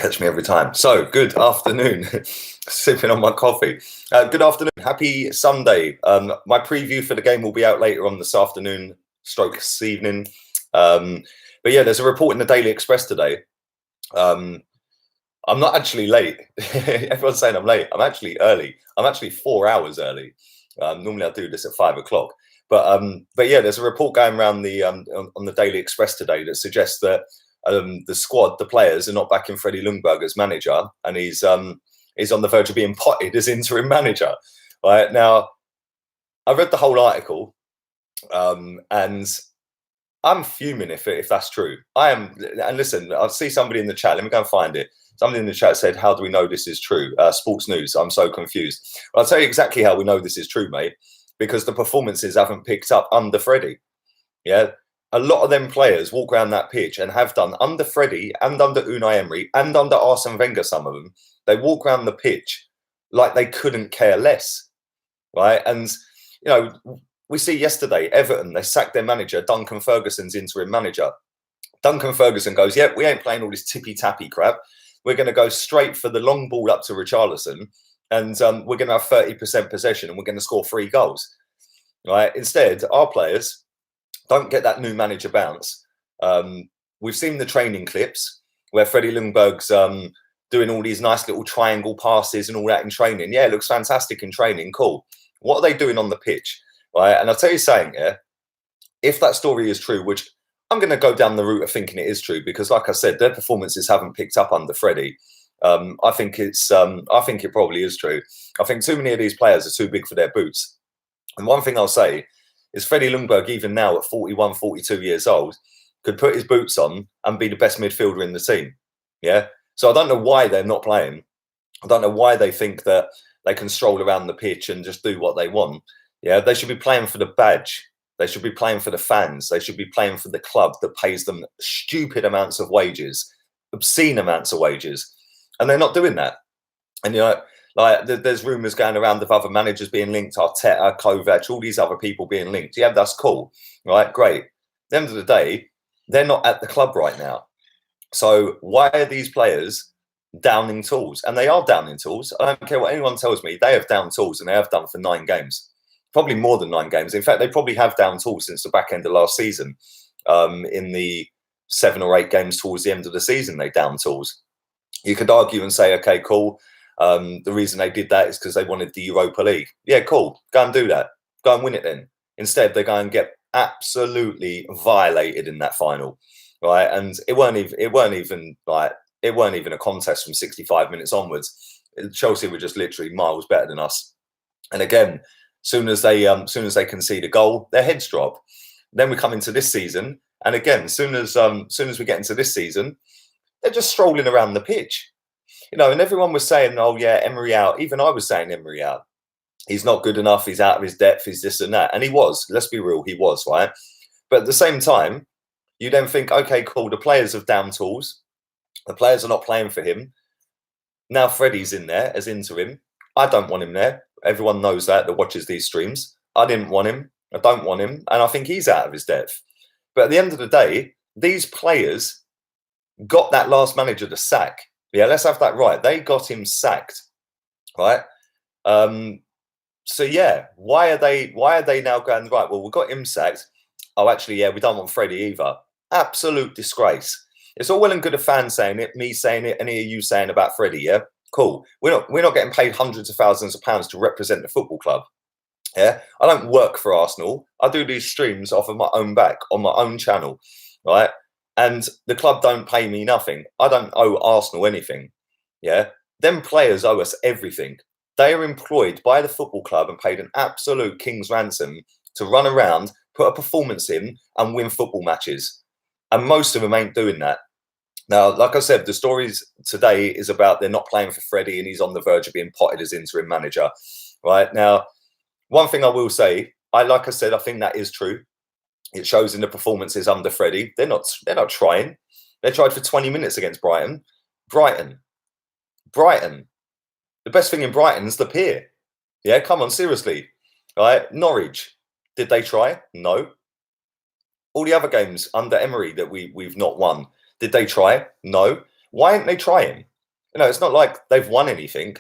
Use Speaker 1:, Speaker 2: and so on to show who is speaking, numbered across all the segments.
Speaker 1: Catch me every time. So, good afternoon. Sipping on my coffee. Good afternoon. Happy Sunday. My preview for the game will be out later on this afternoon, stroke this evening. But yeah, there's a report in the Daily Express today. I'm not actually late. Everyone's saying I'm late. I'm actually early. I'm actually 4 hours early. Normally I do this at 5 o'clock. But yeah, there's a report going around the on the Daily Express today that suggests that the squad, the players, are not backing Freddie Ljungberg as manager, and he's on the verge of being potted as interim manager. Right now, I read the whole article, and I'm fuming if that's true. I am. And listen, I see somebody in the chat. Let me go and find it. Somebody in the chat said, "How do we know this is true?" Sports News. I'm so confused. Well, I'll tell you exactly how we know this is true, mate. Because the performances haven't picked up under Freddie. Yeah. A lot of them players walk around that pitch and have done under Freddie and under Unai Emery and under Arsene Wenger, some of them. They walk around the pitch like they couldn't care less, right? And, you know, we see yesterday, Everton, they sacked their manager, Duncan Ferguson's interim manager. Duncan Ferguson goes, yeah, we ain't playing all this tippy-tappy crap. We're going to go straight for the long ball up to Richarlison, and we're going to have 30% possession and we're going to score 3 goals, right? Instead, our players don't get that new manager bounce. We've seen the training clips where Freddie Ljungberg's doing all these nice little triangle passes and all that in training. Yeah, it looks fantastic in training. Cool. What are they doing on the pitch? Right. And I'll tell you something, yeah, if that story is true, which I'm going to go down the route of thinking it is true, because like I said, their performances haven't picked up under Freddie. I think it probably is true. I think too many of these players are too big for their boots. And one thing I'll say is Freddie Ljungberg, even now at 41, 42 years old, could put his boots on and be the best midfielder in the team. Yeah. So I don't know why they're not playing. I don't know why they think that they can stroll around the pitch and just do what they want. Yeah. They should be playing for the badge. They should be playing for the fans. They should be playing for the club that pays them stupid amounts of wages, obscene amounts of wages. And they're not doing that. And, you know, like there's rumours going around of other managers being linked, Arteta, Kovac, all these other people being linked. Yeah, that's cool. Right, great. At the end of the day, they're not at the club right now. So why are these players downing tools? And they are downing tools. I don't care what anyone tells me. They have downed tools, and they have done for 9 games. Probably more than 9 games. In fact, they probably have downed tools since the back end of last season. In the 7 or 8 games towards the end of the season, they downed tools. You could argue and say, okay, cool. The reason they did that is because they wanted the Europa League. Yeah, cool. Go and do that. Go and win it then. Instead, they go and get absolutely violated in that final, right? And it weren't even a contest from 65 minutes onwards. Chelsea were just literally miles better than us. And again, soon as they concede a goal, their heads drop. Then we come into this season, and again, soon as we get into this season, they're just strolling around the pitch. You know, and everyone was saying, oh, yeah, Emery out. Even I was saying Emery out. He's not good enough. He's out of his depth. He's this and that. And he was. Let's be real. He was, right? But at the same time, you then think, okay, cool. The players have down tools. The players are not playing for him. Now Freddie's in there as interim. I don't want him there. Everyone knows that watches these streams. I didn't want him. I don't want him. And I think he's out of his depth. But at the end of the day, these players got that last manager to sack. Yeah, let's have that right. They got him sacked, right? So yeah, why are they now going right? Well, we got him sacked. Oh, actually, yeah, we don't want Freddie either. Absolute disgrace. It's all well and good of fans saying it, me saying it, any of you saying about Freddie. Yeah, cool. We're not getting paid hundreds of thousands of pounds to represent the football club. Yeah, I don't work for Arsenal. I do these streams off of my own back on my own channel, right? And the club don't pay me nothing. I don't owe Arsenal anything. Yeah. Them players owe us everything. They are employed by the football club and paid an absolute king's ransom to run around, put a performance in and win football matches. And most of them ain't doing that. Now, like I said, the stories today is about they're not playing for Freddie and he's on the verge of being potted as interim manager. Right. Now, one thing I will say, like I said, I think that is true. It shows in the performances under Freddie. They're not trying. They tried for 20 minutes against Brighton. Brighton. The best thing in Brighton's the pier. Yeah, come on, seriously. Right? Norwich. Did they try? No. All the other games under Emery that we've not won. Did they try? No. Why aren't they trying? You know, it's not like they've won anything.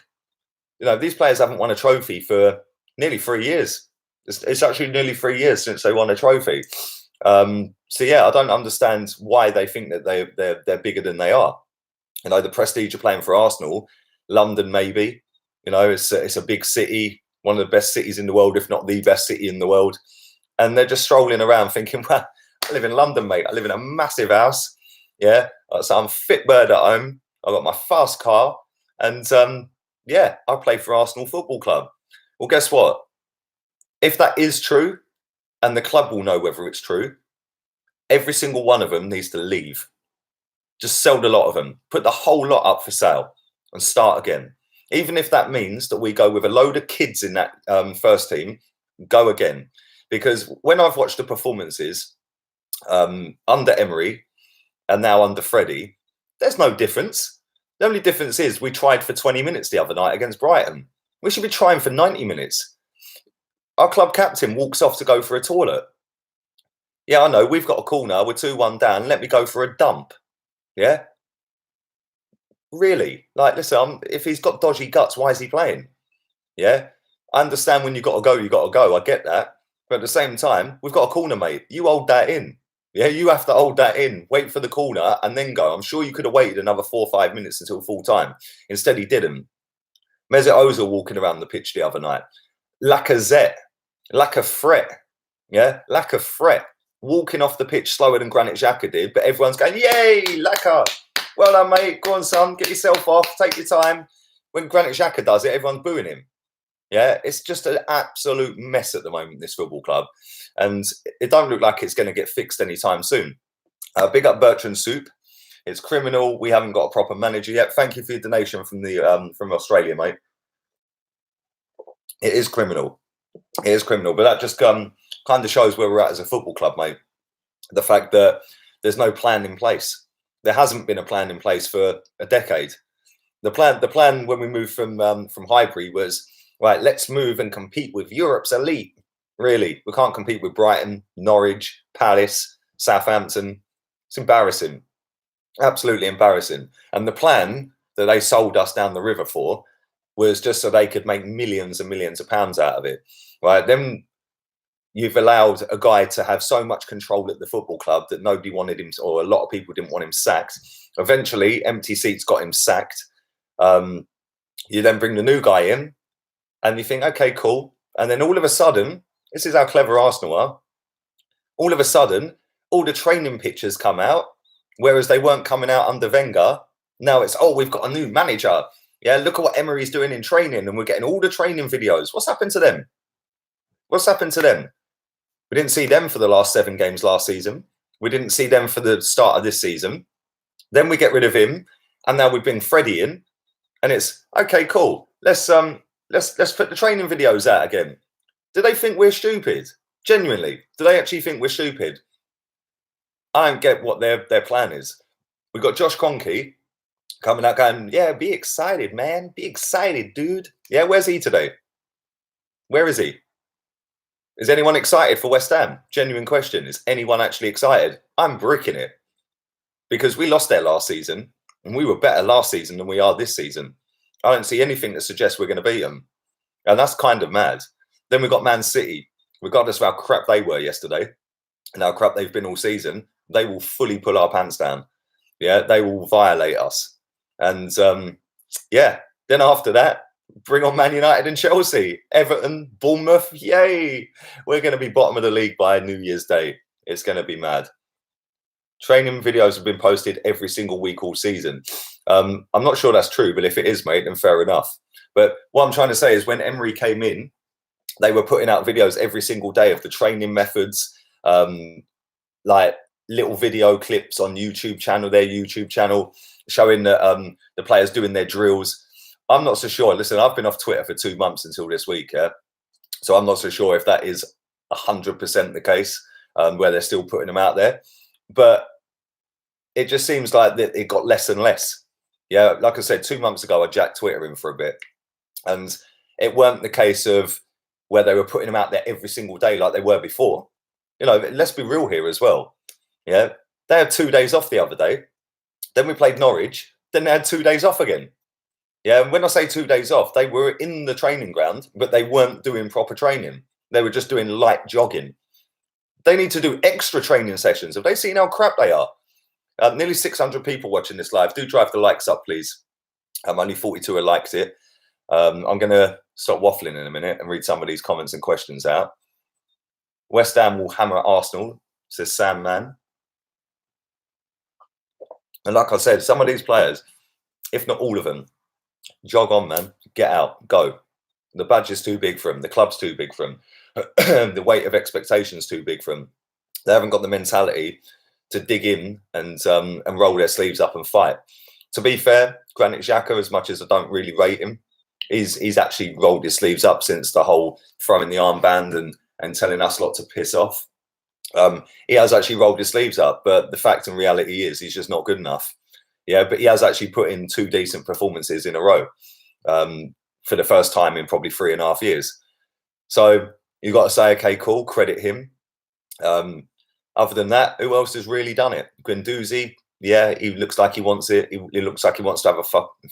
Speaker 1: You know, these players haven't won a trophy for nearly 3 years. It's actually nearly 3 years since they won a trophy. So yeah, I don't understand why they think that they're bigger than they are. You know, the prestige of playing for Arsenal, London maybe. You know, it's a big city, one of the best cities in the world, if not the best city in the world. And they're just strolling around thinking, well, I live in London, mate. I live in a massive house. Yeah, so I'm fit bird at home. I've got my fast car, and yeah, I play for Arsenal Football Club. Well, guess what? If that is true, and the club will know whether it's true, every single one of them needs to leave. Just sell the lot of them, put the whole lot up for sale, and start again. Even if that means that we go with a load of kids in that first team, go again. Because when I've watched the performances under Emery and now under Freddie, there's no difference. The only difference is we tried for 20 minutes the other night against Brighton. We should be trying for 90 minutes. Our club captain walks off to go for a toilet. Yeah, I know, we've got a corner, we're 2-1 down, let me go for a dump. Yeah? Really? Like, listen, if he's got dodgy guts, why is he playing? Yeah? I understand when you've got to go, you've got to go. I get that. But at the same time, we've got a corner, mate. You hold that in. Yeah, you have to hold that in, wait for the corner, and then go. I'm sure you could have waited another 4 or 5 minutes until full time. Instead, he didn't. Mesut Ozil walking around the pitch the other night. Lacazette, lack of fret. Yeah, lack of fret. Walking off the pitch slower than Granit Xhaka did, but everyone's going, yay, Laka. Well done, mate. Go on, son. Get yourself off. Take your time. When Granit Xhaka does it, everyone's booing him. Yeah, it's just an absolute mess at the moment, this football club. And it don't look like it's going to get fixed anytime soon. Big up Bertrand Soup. It's criminal. We haven't got a proper manager yet. Thank you for your donation from Australia, mate. It is criminal. It is criminal. But that just kind of shows where we're at as a football club, mate. The fact that there's no plan in place. There hasn't been a plan in place for a decade. The plan when we moved from Highbury was, right, let's move and compete with Europe's elite. Really, we can't compete with Brighton, Norwich, Palace, Southampton. It's embarrassing. Absolutely embarrassing. And the plan that they sold us down the river for was just so they could make millions and millions of pounds out of it. Right? Then you've allowed a guy to have so much control at the football club that nobody wanted him, or a lot of people didn't want him sacked. Eventually, empty seats got him sacked. You then bring the new guy in, and you think, okay, cool. And then all of a sudden, this is how clever Arsenal are. All of a sudden, all the training pictures come out, whereas they weren't coming out under Wenger. Now it's, oh, we've got a new manager. Yeah, look at what Emery's doing in training, and we're getting all the training videos. What's happened to them? What's happened to them? We didn't see them for the last 7 games last season. We didn't see them for the start of this season. Then we get rid of him, and now we bring Freddie in, and it's okay, cool. Let's put the training videos out again. Do they think we're stupid? Genuinely, do they actually think we're stupid? I don't get what their plan is. We've got Josh Kroenke coming out going, yeah, be excited, man. Be excited, dude. Yeah, where's he today? Where is he? Is anyone excited for West Ham? Genuine question. Is anyone actually excited? I'm bricking it. Because we lost there last season, and we were better last season than we are this season. I don't see anything that suggests we're going to beat them. And that's kind of mad. Then we've got Man City. Regardless of how crap they were yesterday and how crap they've been all season, they will fully pull our pants down. Yeah, they will violate us. And yeah, then after that, bring on Man United and Chelsea, Everton, Bournemouth. Yay! We're going to be bottom of the league by New Year's Day. It's going to be mad. Training videos have been posted every single week all season. I'm not sure that's true, but if it is, mate, then fair enough. But what I'm trying to say is when Emery came in, they were putting out videos every single day of the training methods, like little video clips on their YouTube channel, showing the players doing their drills. I'm not so sure. Listen, I've been off Twitter for 2 months until this week, yeah? So I'm not so sure if that is 100% the case, where they're still putting them out there. But it just seems like that it got less and less. Yeah, like I said, 2 months ago, I jacked Twitter in for a bit. And it weren't the case of where they were putting them out there every single day like they were before. You know, let's be real here as well. Yeah, they had 2 days off the other day. Then we played Norwich. Then they had 2 days off again. Yeah, and when I say 2 days off, they were in the training ground, but they weren't doing proper training. They were just doing light jogging. They need to do extra training sessions. Have they seen how crap they are? Nearly 600 people watching this live. Do drive the likes up, please. Only 42 have liked it. I'm going to stop waffling in a minute and read some of these comments and questions out. West Ham will hammer Arsenal, says Sam Man. And like I said, some of these players, if not all of them, jog on, man. Get out. Go. The badge is too big for them. The club's too big for them. The weight of expectations too big for them. They haven't got the mentality to dig in and roll their sleeves up and fight. To be fair, Granit Xhaka, as much as I don't really rate him, he's actually rolled his sleeves up since the whole throwing the armband and telling us lot to piss off. He has actually rolled his sleeves up, but the fact and reality is he's just not good enough. Yeah, but he has actually put in 2 decent performances in a row for the first time in probably 3.5 years. So you've got to say, okay, cool, credit him. Other than that, who else has really done it? Guendouzi, yeah, he looks like he wants it. He looks like he wants to have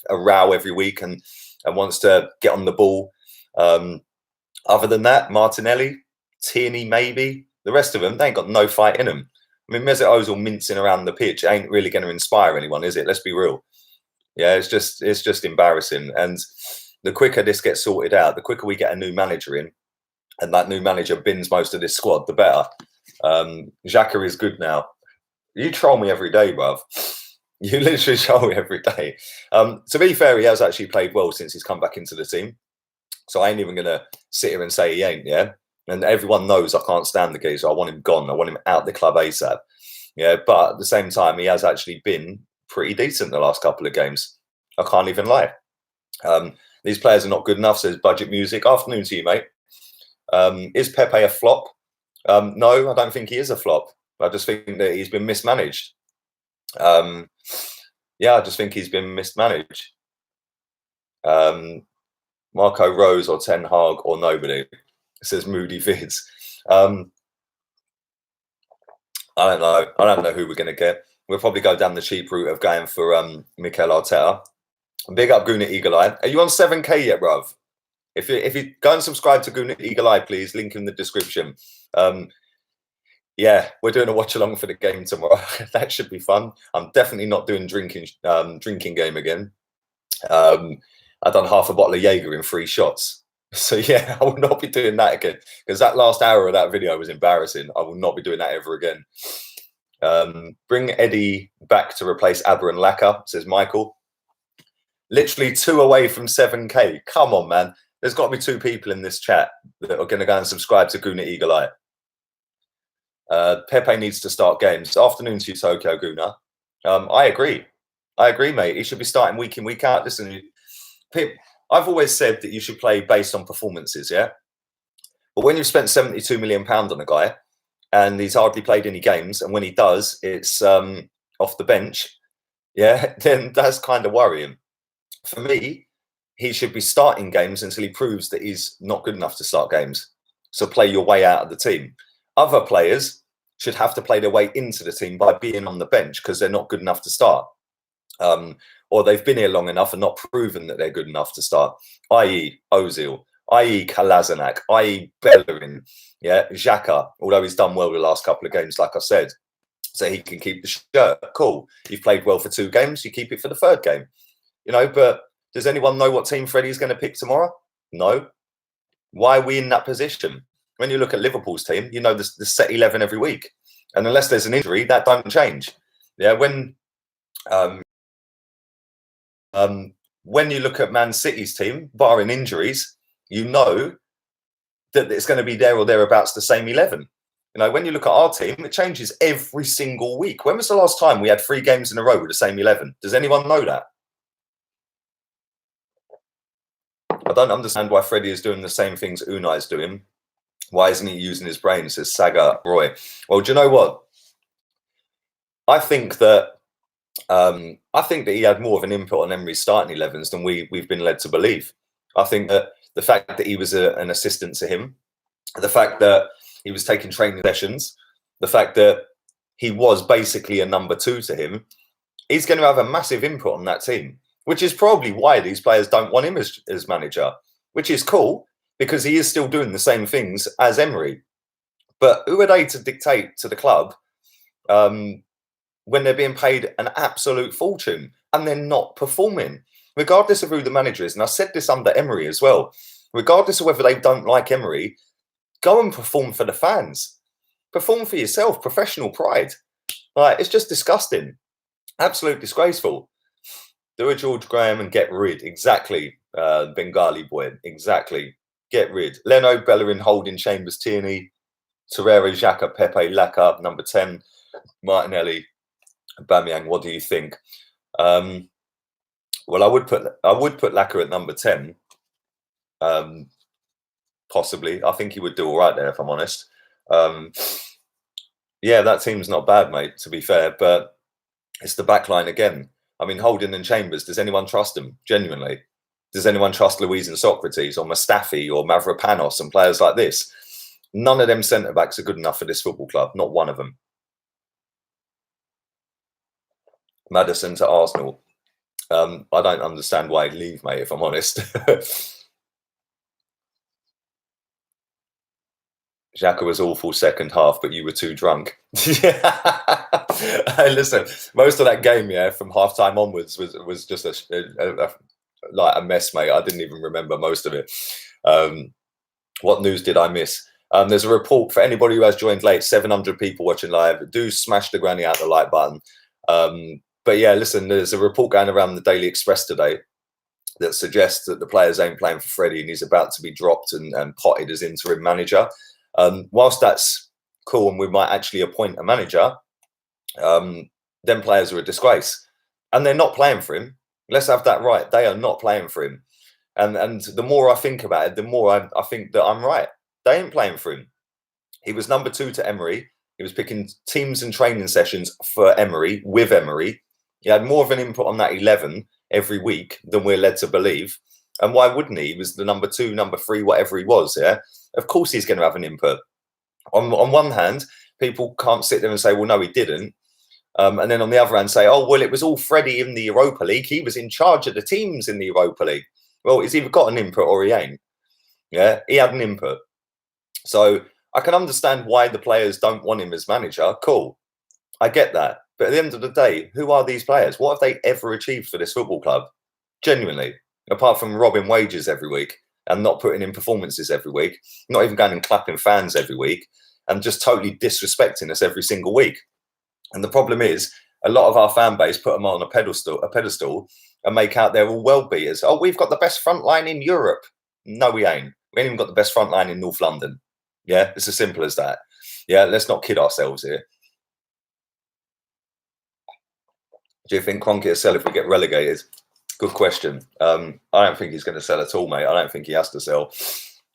Speaker 1: a row every week and wants to get on the ball. Other than that, Martinelli, Tierney, maybe. The rest of them, they ain't got no fight in them. I mean, Mesut Ozil mincing around the pitch ain't really going to inspire anyone, is it? Let's be real. Yeah, it's just embarrassing. And the quicker this gets sorted out, the quicker we get a new manager in, and that new manager bins most of this squad, the better. Xhaka is good now. You troll me every day, bruv. You literally troll me every day. To be fair, he has actually played well since he's come back into the team. So I ain't even going to sit here and say he ain't, yeah? And everyone knows I can't stand the geezer. I want him gone. I want him out the club ASAP. Yeah, but at the same time, he has actually been pretty decent the last couple of games. I can't even lie. These players are not good enough, says Budget Music. Afternoon to you, mate. Is Pepe a flop? No, I don't think he is a flop. I just think that he's been mismanaged. Yeah, I just think he's been mismanaged. Marco Rose or Ten Hag or nobody, says Moody Vids. I don't know. I don't know who we're going to get. We'll probably go down the cheap route of going for Mikel Arteta. Big up Guna Eagle Eye. Are you on 7K yet, bruv? If you go and subscribe to Guna Eagle Eye, please, link in the description. Yeah, we're doing a watch along for the game tomorrow. That should be fun. I'm definitely not doing drinking game again. I've done half a bottle of Jaeger in 3 shots. So yeah, I will not be doing that again, because that last hour of that video was embarrassing. I will not be doing that ever again. Bring Eddie back to replace Aber and Laka, says Michael. Literally 2 away from 7K. Come on, man. There's got to be 2 people in this chat that are going to go and subscribe to Guna Eagle Eye. Pepe needs to start games. Afternoon to you, Tokyo Guna. I agree. I agree, mate. He should be starting week in, week out. Listen, I've always said that you should play based on performances, yeah? But when you've spent £72 million on a guy and he's hardly played any games, and when he does, it's off the bench, yeah, then that's kind of worrying. For me, he should be starting games until he proves that he's not good enough to start games. So play your way out of the team. Other players should have to play their way into the team by being on the bench because they're not good enough to start. Or they've been here long enough and not proven that they're good enough to start, i.e. Ozil, i.e. Kolasinac, i.e. Bellerin, yeah, Xhaka, although he's done well the last couple of games, like I said, so he can keep the shirt. Cool. You've played well for 2 games, you keep it for the 3rd game. You know, but does anyone know what team Freddie's going to pick tomorrow? No. Why are we in that position? When you look at Liverpool's team, you know the set 11 every week. And unless there's an injury, that don't change. Yeah, when you look at Man City's team, barring injuries, you know that it's going to be there or thereabouts the same 11. You know, when you look at our team, it changes every single week. When was the last time we had 3 games in a row with the same 11? Does anyone know that? I don't understand why Freddie is doing the same things Unai is doing. Why isn't he using his brain, says Saga Roy. Well, do you know what? I think that he had more of an input on Emery's starting 11s than we've been led to believe. I think that the fact that he was an assistant to him, the fact that he was taking training sessions, the fact that he was basically a number 2 to him, he's going to have a massive input on that team. which is probably why these players don't want him as manager, which is cool because he is still doing the same things as Emery. But who are they to dictate to the club when they're being paid an absolute fortune and they're not performing, regardless of who the manager is? And I said this under Emery as well. Regardless of whether they don't like Emery, go and perform for the fans. Perform for yourself, professional pride. Like, it's just disgusting. Absolute disgraceful. Do a George Graham and get rid. Exactly, Bengali boy. Exactly. Get rid. Leno, Bellerin, Holding, Chambers, Tierney, Torreira, Xhaka, Pepe, Laka, number 10, Martinelli, Bamiyang. What do you think? Well, I would put Laka at number 10. Possibly. I think he would do all right there, if I'm honest. Yeah, that team's not bad, mate, to be fair, but it's the back line again. I mean, Holding and Chambers, does anyone trust them? Genuinely? Does anyone trust Luiz and Socrates or Mustafi or Mavropanos and players like this? None of them centre-backs are good enough for this football club. Not one of them. Maddison to Arsenal. I don't understand why he'd leave, mate, if I'm honest. Xhaka was awful second half, but you were too drunk. Hey, listen, most of that game, yeah, from half time onwards was just like a mess, mate. I didn't even remember most of it. What news did I miss? There's a report for anybody who has joined late. 700 people watching live. Do smash the granny out the like button. But yeah, listen, there's a report going around the Daily Express today that suggests that the players ain't playing for Freddie and he's about to be dropped and potted as interim manager. Whilst that's cool and we might actually appoint a manager, them players are a disgrace and they're not playing for him. Let's have that right. They are not playing for him. And the more I think about it, the more I think that I'm right. They ain't playing for him. He was number 2 to Emery. He was picking teams and training sessions for Emery, with Emery. He had more of an input on that 11 every week than we're led to believe. And why wouldn't he? He was the number 2, number 3, whatever he was, yeah? Of course he's going to have an input. On one hand, people can't sit there and say, well, no, he didn't. And then on the other hand say, oh, well, it was all Freddie in the Europa League. He was in charge of the teams in the Europa League. Well, he's either got an input or he ain't. Yeah, he had an input. So I can understand why the players don't want him as manager. Cool. I get that. But at the end of the day, who are these players? What have they ever achieved for this football club? Genuinely. Apart from robbing wages every week and not putting in performances every week, not even going and clapping fans every week, and just totally disrespecting us every single week. And the problem is, a lot of our fan base put them on a pedestal and make out they're all world beaters. Oh, we've got the best front line in Europe. No, we ain't. We ain't even got the best front line in North London. Yeah, it's as simple as that. Yeah, let's not kid ourselves here. Do you think Kroenke will sell if we get relegated? Good question. I don't think he's going to sell at all, mate. I don't think he has to sell.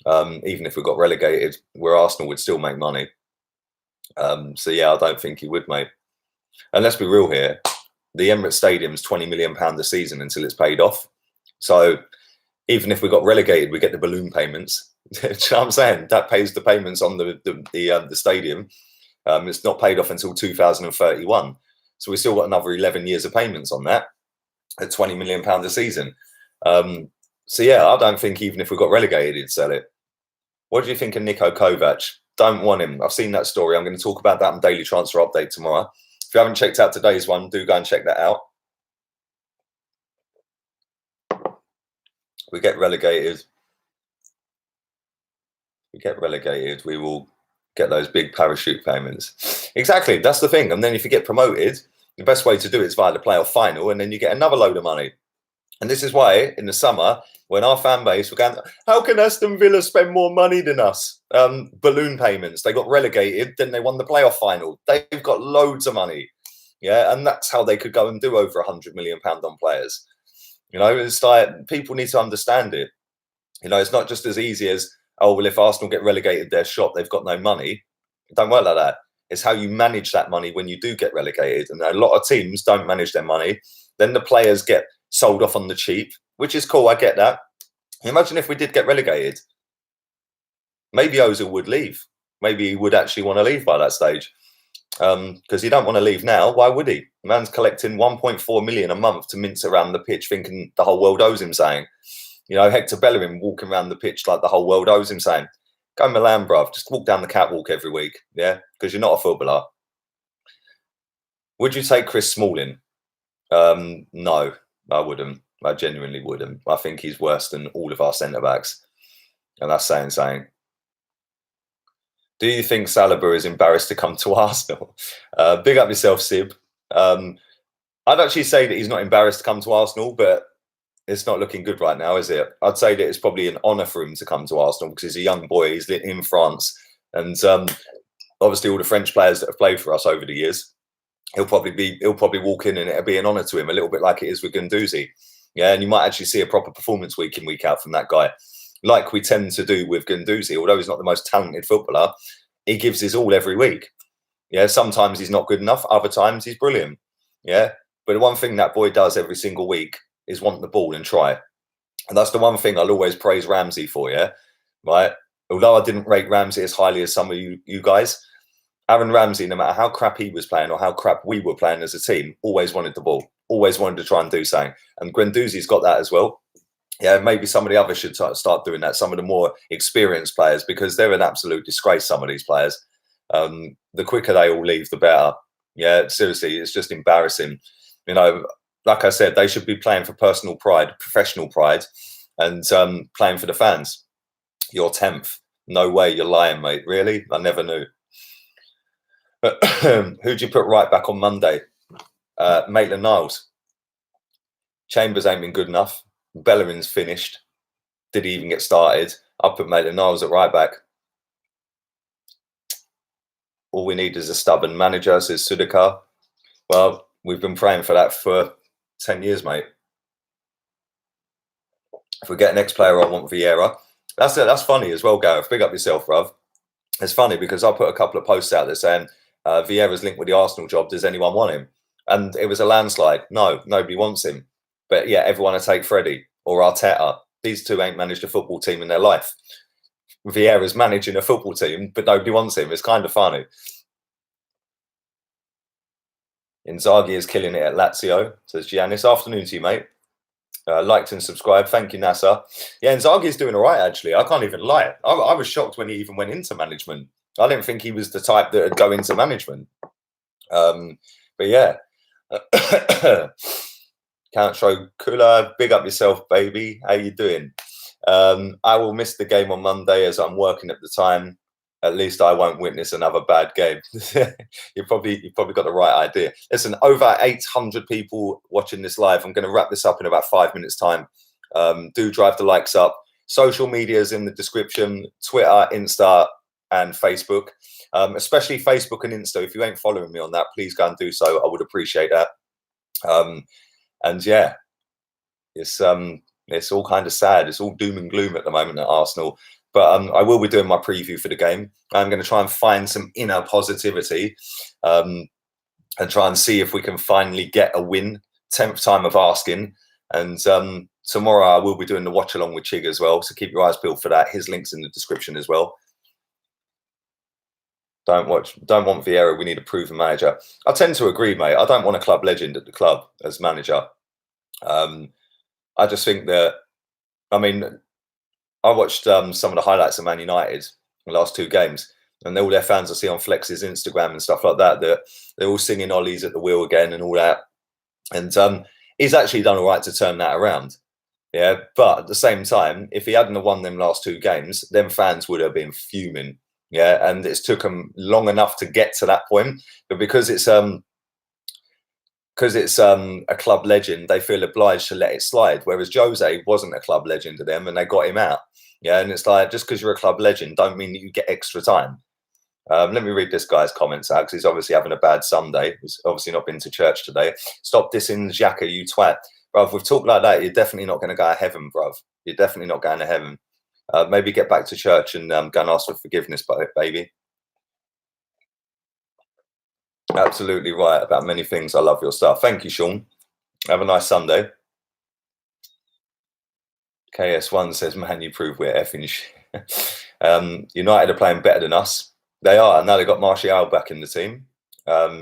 Speaker 1: Even if we got relegated, where Arsenal would still make money. So yeah, I don't think he would, mate. And let's be real here. The Emirates Stadium's £20 million a season until it's paid off. So even if we got relegated, we get the balloon payments. Do you know what I'm saying? That pays the payments on the stadium. It's not paid off until 2031. So we've still got another 11 years of payments on that at £20 million a season. So yeah, I don't think even if we got relegated, he'd sell it. What do you think of Niko Kovac? Don't want him. I've seen that story. I'm going to talk about that on Daily Transfer Update tomorrow. If you haven't checked out today's one, do go and check that out. We get relegated. We will get those big parachute payments. Exactly. That's the thing. And then if you get promoted, the best way to do it is via the playoff final, and then you get another load of money. And this is why in the summer, when our fan base were going, how can Aston Villa spend more money than us? Balloon payments. They got relegated, then they won the playoff final. They've got loads of money. Yeah, and that's how they could go and do over £100 million on players. You know, it's like people need to understand it. You know, it's not just as easy as, oh, well, if Arsenal get relegated, they're shot, they've got no money. It don't work like that. It's how you manage that money when you do get relegated. And a lot of teams don't manage their money. Then the players get sold off on the cheap, which is cool. I get that. Imagine if we did get relegated. Maybe Ozil would leave. Maybe he would actually want to leave by that stage. because you don't want to leave now. Why would he? The man's collecting 1.4 million a month to mince around the pitch, thinking the whole world owes him. Saying, Hector Bellerin walking around the pitch like the whole world owes him. Saying, go Milan, bruv. Just walk down the catwalk every week, yeah, because you're not a footballer. Would you take Chris Smalling? No, I wouldn't. I genuinely wouldn't. I think he's worse than all of our centre backs, and that's saying something. Do you think Saliba is embarrassed to come to Arsenal? Big up yourself, Sib. I'd actually say that he's not embarrassed to come to Arsenal, but it's not looking good right now, is it? I'd say that it's probably an honour for him to come to Arsenal because he's a young boy. He's in France, and obviously all the French players that have played for us over the years, he'll probably walk in and it'll be an honour to him, a little bit like it is with Guendouzi. Yeah, and you might actually see a proper performance week in, week out from that guy, like we tend to do with Guendouzi. Although he's not the most talented footballer, he gives his all every week. Yeah, sometimes he's not good enough, other times he's brilliant. Yeah, but the one thing that boy does every single week is want the ball and try. And that's the one thing I'll always praise Ramsey for, yeah? Right? Although I didn't rate Ramsey as highly as some of you guys, Aaron Ramsey, no matter how crap he was playing or how crap we were playing as a team, always wanted the ball, always wanted to try and do something. And Guendouzi's got that as well. Yeah, maybe some of the others should start doing that, some of the more experienced players, because they're an absolute disgrace, some of these players. The quicker they all leave, the better. Yeah, seriously, it's just embarrassing. Like I said, they should be playing for personal pride, professional pride, and playing for the fans. You're 10th. No way, you're lying, mate. Really? I never knew. Who'd you put right back on Monday? Maitland-Niles. Chambers ain't been good enough. Bellerin's finished. Did he even get started? I'll put Maitland-Niles at right back. All we need is a stubborn manager, says Sudikar. Well, we've been praying for that for 10 years, mate. If we get an ex-player, I want Vieira. That's funny as well, Gareth. Big up yourself, bruv. It's funny because I put a couple of posts out there saying Vieira's linked with the Arsenal job. Does anyone want him? And it was a landslide. No, nobody wants him. But yeah, everyone will take Freddie or Arteta. These two ain't managed a football team in their life. Vieira's managing a football team, but nobody wants him. It's kind of funny. Inzaghi is killing it at Lazio, says Giannis. Afternoon to you, mate. Liked and subscribed. Thank you, NASA. Yeah, Inzaghi is doing all right, actually. I can't even lie. I was shocked when he even went into management. I didn't think he was the type that would go into management. But yeah. Count Show Cooler, big up yourself, baby. How you doing? I will miss the game on Monday as I'm working at the time. At least I won't witness another bad game. You've probably got the right idea. Listen, over 800 people watching this live. I'm going to wrap this up in about 5 minutes' time. Do drive the likes up. Social media is in the description. Twitter, Insta, and Facebook. Especially Facebook and Insta. If you ain't following me on that, please go and do so. I would appreciate that. And yeah, it's all kind of sad. It's all doom and gloom at the moment at Arsenal. But I will be doing my preview for the game. I'm going to try and find some inner positivity and try and see if we can finally get a win. 10th time of asking. And tomorrow I will be doing the watch along with Chig as well. So keep your eyes peeled for that. His link's in the description as well. Don't want Vieira. We need a proven manager. I tend to agree, mate. I don't want a club legend at the club as manager. I just think that, I mean, I watched some of the highlights of Man United in the last 2 games, and all their fans I see on Flex's Instagram and stuff like that, that they're all singing Ollie's at the wheel again and all that. And he's actually done all right to turn that around. Yeah, but at the same time, if he hadn't have won them last 2 games, them fans would have been fuming. Yeah, and it's took them long enough to get to that point. But because it's a club legend, they feel obliged to let it slide. Whereas Jose wasn't a club legend to them, and they got him out. Yeah, and it's like, just because you're a club legend, don't mean that you get extra time. Let me read this guy's comments out because he's obviously having a bad Sunday. He's obviously not been to church today. Stop dissing Xhaka, you twat. Bruv, with talk like that, you're definitely not going to go to heaven, bruv. You're definitely not going to heaven. Maybe get back to church and go and ask for forgiveness, baby. Absolutely right about many things. I love your stuff. Thank you, Sean. Have a nice Sunday. KS1 says, man, you prove we're effing shit. United are playing better than us. They are. And now they've got Martial back in the team.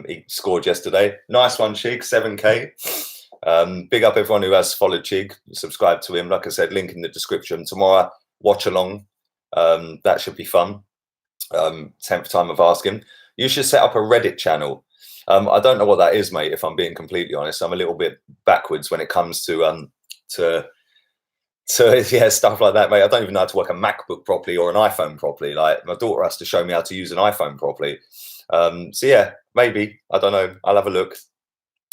Speaker 1: He scored yesterday. Nice one, Chig, 7K. Big up everyone who has followed Chig, subscribe to him. Like I said, link in the description. Tomorrow, watch along. That should be fun. 10th time of asking. You should set up a Reddit channel. I don't know what that is, mate, if I'm being completely honest. I'm a little bit backwards when it comes to yeah, stuff like that, mate. I don't even know how to work a MacBook properly or an iPhone properly. Like, my daughter has to show me how to use an iPhone properly. So yeah, maybe, I don't know. I'll have a look.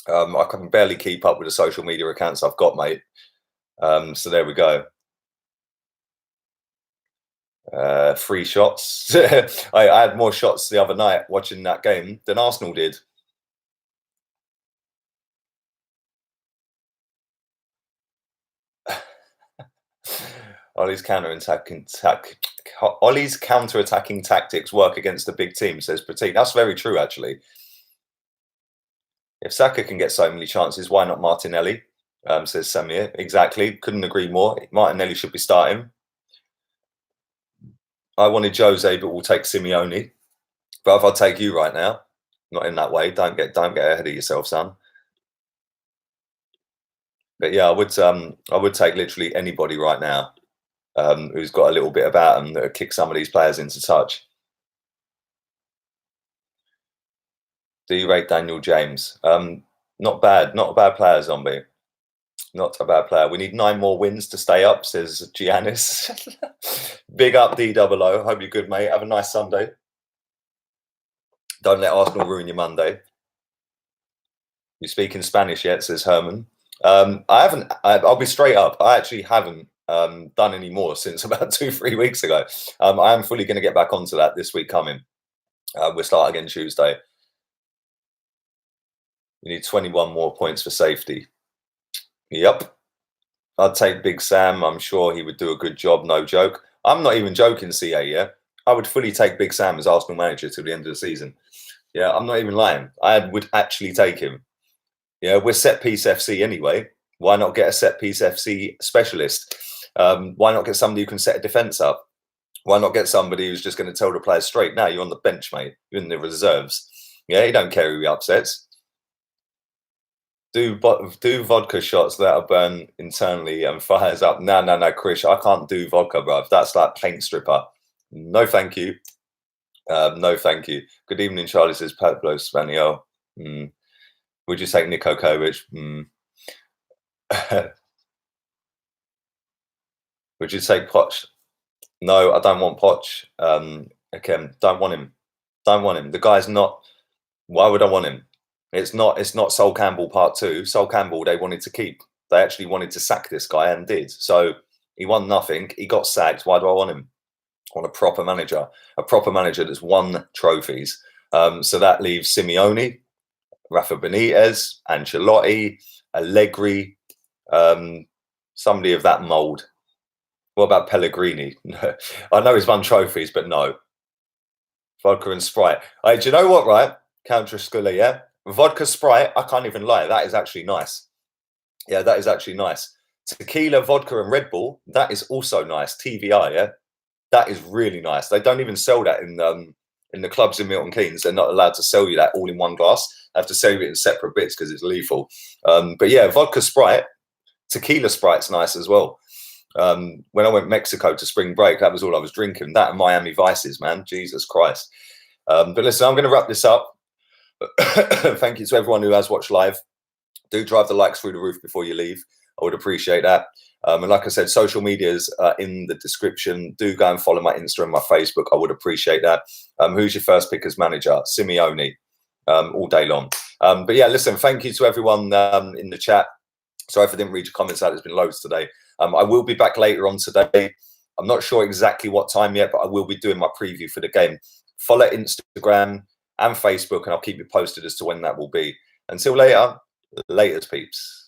Speaker 1: I can barely keep up with the social media accounts I've got, mate. So there we go. 3 shots. I had more shots the other night watching that game than Arsenal did. Ollie's counter-attacking tactics work against a big team, says Pratik. That's very true, actually. If Saka can get so many chances, why not Martinelli? Says Samir. Exactly. Couldn't agree more. Martinelli should be starting. I wanted Jose, but we'll take Simeone. But if I take you right now, not in that way. Don't get ahead of yourself, son. But yeah, I would take literally anybody right now who's got a little bit about them that would kick some of these players into touch. Do you rate Daniel James? Not bad. Not a bad player, Zombie. Not a bad player. We need 9 more wins to stay up, says Giannis. Big up, DOO. Hope you're good, mate. Have a nice Sunday. Don't let Arsenal ruin your Monday. You speak in Spanish yet, says Herman. I haven't. I'll be straight up. I actually haven't done any more since about 2-3 weeks ago. I am fully going to get back onto that this week coming. We'll start again Tuesday. We need 21 more points for safety. Yep. I'd take Big Sam. I'm sure he would do a good job. No joke. I'm not even joking, CA, yeah? I would fully take Big Sam as Arsenal manager till the end of the season. Yeah, I'm not even lying. I would actually take him. Yeah, we're set piece FC anyway. Why not get a set piece FC specialist? Why not get somebody who can set a defence up? Why not get somebody who's just going to tell the players straight, now you're on the bench, mate. You're in the reserves. Yeah, you don't care who he upsets. Do vodka shots that are burned internally and fires up. No, Krish, I can't do vodka, bruv. That's like paint stripper. No, thank you. No, thank you. Good evening, Charlie, says Pablo Spaniel. Would you take Niko Kovic? Would you take Poch? No, I don't want Poch. Again, don't want him. Don't want him. The guy's not. Why would I want him? It's not Sol Campbell Part 2. Sol Campbell, they wanted to keep. They actually wanted to sack this guy and did. So he won nothing. He got sacked. Why do I want him? I want a proper manager that's won trophies. So that leaves Simeone, Rafa Benitez, Ancelotti, Allegri, somebody of that mould. What about Pellegrini? I know he's won trophies, but no. Vodka and Sprite. Do you know what, right? Counter Sculler, yeah? Vodka Sprite, I can't even lie. That is actually nice. Yeah, that is actually nice. Tequila, vodka, and Red Bull, that is also nice. TVI, yeah? That is really nice. They don't even sell that in the clubs in Milton Keynes. They're not allowed to sell you that all in one glass. They have to sell you it in separate bits because it's lethal. But yeah, vodka Sprite, tequila Sprite's nice as well. When I went Mexico to spring break, that was all I was drinking. That and Miami Vices, man. Jesus Christ. But listen, I'm going to wrap this up. Thank you to everyone who has watched live. Do drive the likes through the roof before you leave. I would appreciate that. And like I said, social medias are in the description. Do go and follow my Insta and my Facebook. I would appreciate that. Who's your first pick as manager? Simeone, all day long. But yeah, listen, thank you to everyone in the chat. Sorry if I didn't read your comments out. There's been loads today. I will be back later on today. I'm not sure exactly what time yet, but I will be doing my preview for the game. Follow Instagram and Facebook, and I'll keep you posted as to when that will be. Until later, laters, peeps.